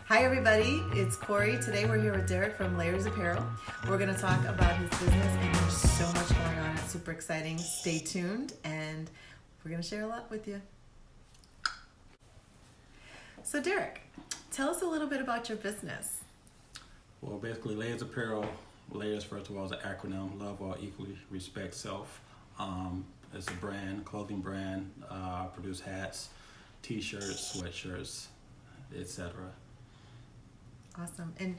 Hi everybody, it's Corrie. Today we're here with Derek from LA'ERS Apparel. We're going to talk about his business and there's so much going on. It's super exciting. Stay tuned and we're going to share a lot with you. So Derek, tell us a little bit about your business. Well, basically LA'ERS Apparel, LA'ERS first of all is an acronym, love all equally, respect self. It's a brand, clothing brand, produce hats, t-shirts, sweatshirts, etc. Awesome. And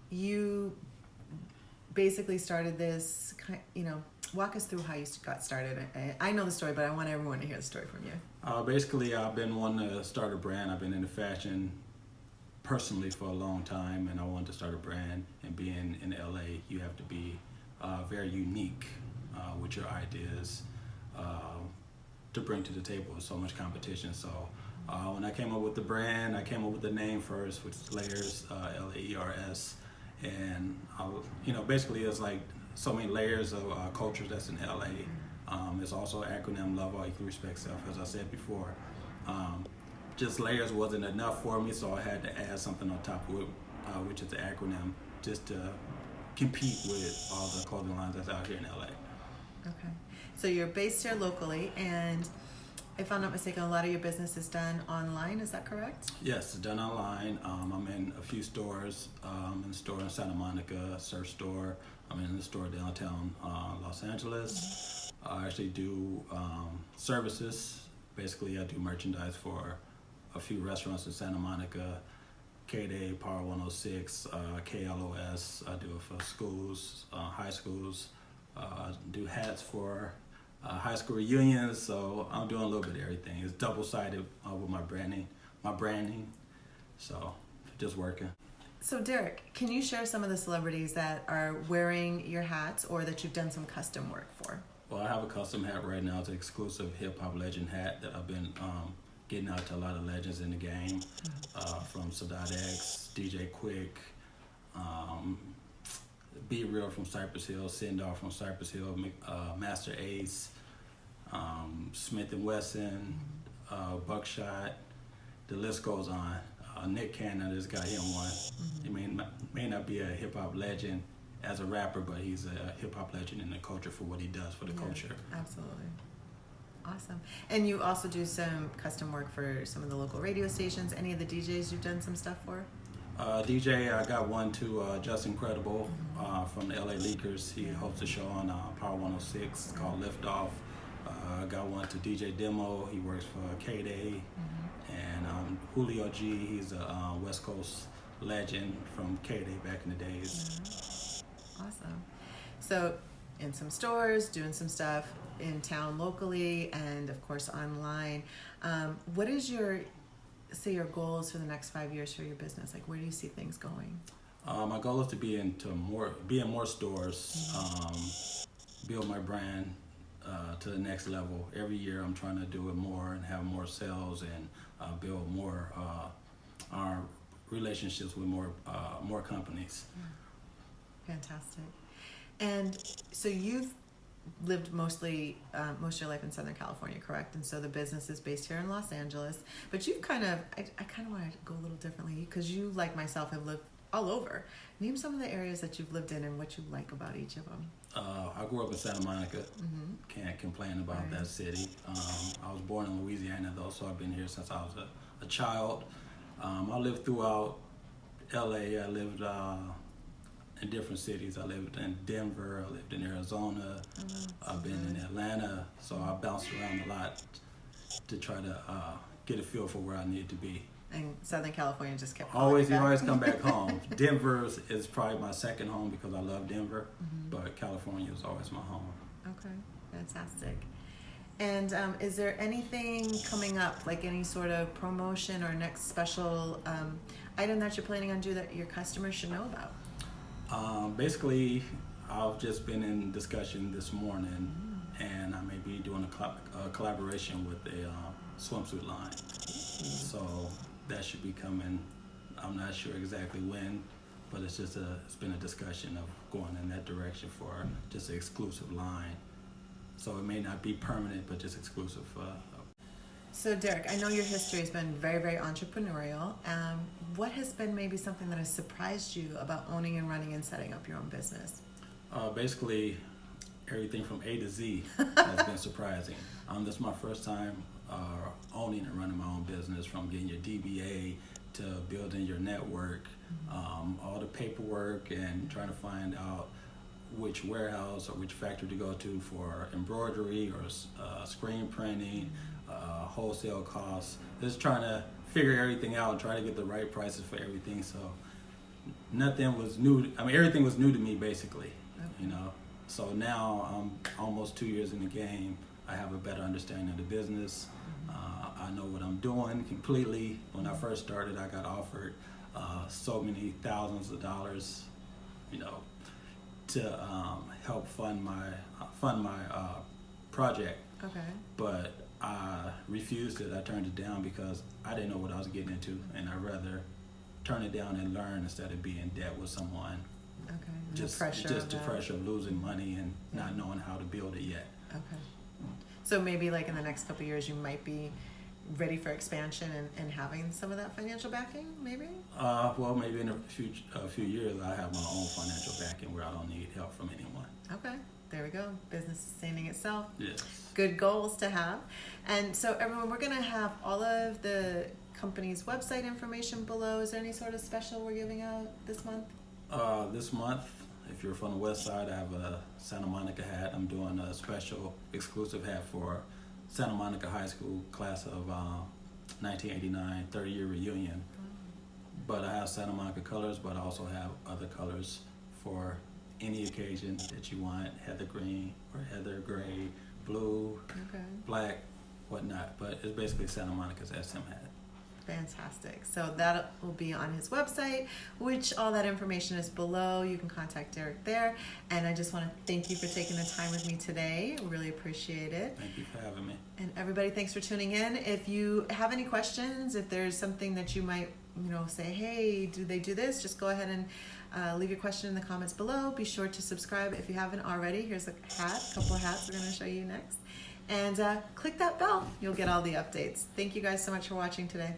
you basically started this, walk us through how you got started. I know the story, but I want everyone to hear the story from you. Basically, I've been wanting to start a brand. I've been into fashion personally for a long time, and I wanted to start a brand. And being in LA, you have to be very unique with your ideas to bring to the table. There's so much competition. So when I came up with the brand, I came up with the name first, which is LA'ERS, LAERS, and basically it's like so many layers of culture that's in LA. It's also an acronym, love all equal, respect self, as I said before. Just LA'ERS wasn't enough for me, so I had to add something on top of it, which is the acronym, just to compete with all the clothing lines that's out here in LA. Okay, so you're based here locally, and if I'm not mistaken, a lot of your business is done online, is that correct? Yes, it's done online. I'm in a few stores. I'm in a store in Santa Monica, surf store. I'm in the store downtown Los Angeles. I actually do services. Basically, I do merchandise for a few restaurants in Santa Monica, K-Day, Power 106, KLOS. I do it for schools, high schools. Do hats for high school reunions, so I'm doing a little bit of everything. It's double-sided with my branding, so just working. So Derek, can you share some of the celebrities that are wearing your hats or that you've done some custom work for? Well, I have a custom hat right now. It's an exclusive hip-hop legend hat that I've been getting out to a lot of legends in the game, from Sadat X, DJ Quick, Be Real from Cypress Hill, Sindar from Cypress Hill, Master Ace, Smith & Wesson, Buckshot, the list goes on. Nick Cannon, I just got him one. He may not be a hip-hop legend as a rapper, but he's a hip-hop legend in the culture for what he does for the culture. Absolutely. Awesome. And you also do some custom work for some of the local radio stations. Any of the DJs you've done some stuff for? DJ, I got one to Just Incredible from the LA Leakers. He hosts a show on Power 106 called Lift Off. I got one to DJ Demo. He works for K-Day. And Julio G, he's a West Coast legend from K-Day back in the days. Awesome. So in some stores, doing some stuff in town locally, and of course online. What is your goals for the next 5 years for your business? Like, where do you see things going? My goal is to be in more stores, build my brand to the next level. Every year I'm trying to do it more and have more sales and build more our relationships with more companies. Fantastic. And so you've lived most of your life in Southern California, correct? And so the business is based here in Los Angeles, but you've I kind of want to go a little differently, because you, like myself, have lived all over. Name some of the areas that you've lived in and what you like about each of them. I grew up in Santa Monica. Can't complain about that city. I was born in Louisiana though, so I've been here since I was a child. I lived throughout LA. I lived in different cities. I lived in Denver, I lived in Arizona, I've been in Atlanta, so I bounced around a lot to try to get a feel for where I needed to be. And Southern California just kept always come back home. Denver is probably my second home because I love Denver, but California is always my home. Okay, fantastic. And is there anything coming up, like any sort of promotion or next special item that you're planning on doing that your customers should know about? Basically, I've just been in discussion this morning, and I may be doing a collaboration with a swimsuit line. So that should be coming. I'm not sure exactly when, but it's been a discussion of going in that direction for just an exclusive line. So it may not be permanent, but just exclusive. So Derek, I know your history has been very, very entrepreneurial. What has been maybe something that has surprised you about owning and running and setting up your own business? Basically, everything from A to Z has been surprising. This is my first time owning and running my own business, from getting your DBA to building your network, all the paperwork, and trying to find out which warehouse or which factory to go to for embroidery or screen printing, wholesale costs. Just trying to figure everything out and try to get the right prices for everything. So nothing was new. I mean, everything was new to me, basically. You know. So now I'm almost 2 years in the game. I have a better understanding of the business. I know what I'm doing completely. When I first started, I got offered so many thousands of dollars, you know, to help fund my project. Okay. But I refused it. I turned it down because I didn't know what I was getting into, and I'd rather turn it down and learn instead of be in debt with someone. Okay. And Just the pressure of losing money and not knowing how to build it yet. Okay. So maybe like in the next couple of years, you might be ready for expansion and having some of that financial backing, maybe? Well, maybe in a few years, I have my own financial backing where I don't need help from anyone. Okay. There we go. Business sustaining itself. Yes. Good goals to have. And so everyone, we're going to have all of the company's website information below. Is there any sort of special we're giving out this month? This month, if you're from the west side, I have a Santa Monica hat. I'm doing a special exclusive hat for Santa Monica High School class of 1989 30-year reunion. But I have Santa Monica colors, but I also have other colors for any occasion that you want: heather green or heather gray, blue, black, whatnot. But it's basically Santa Monica's SM hat. Fantastic. So that will be on his website, which all that information is below. You can contact Derek there. And I just want to thank you for taking the time with me today. Really appreciate it. Thank you for having me. And everybody, thanks for tuning in. If you have any questions, if there's something that you might, say, hey, do they do this? Just go ahead and leave your question in the comments below. Be sure to subscribe if you haven't already. Here's a couple of hats we're going to show you next. And click that bell. You'll get all the updates. Thank you guys so much for watching today.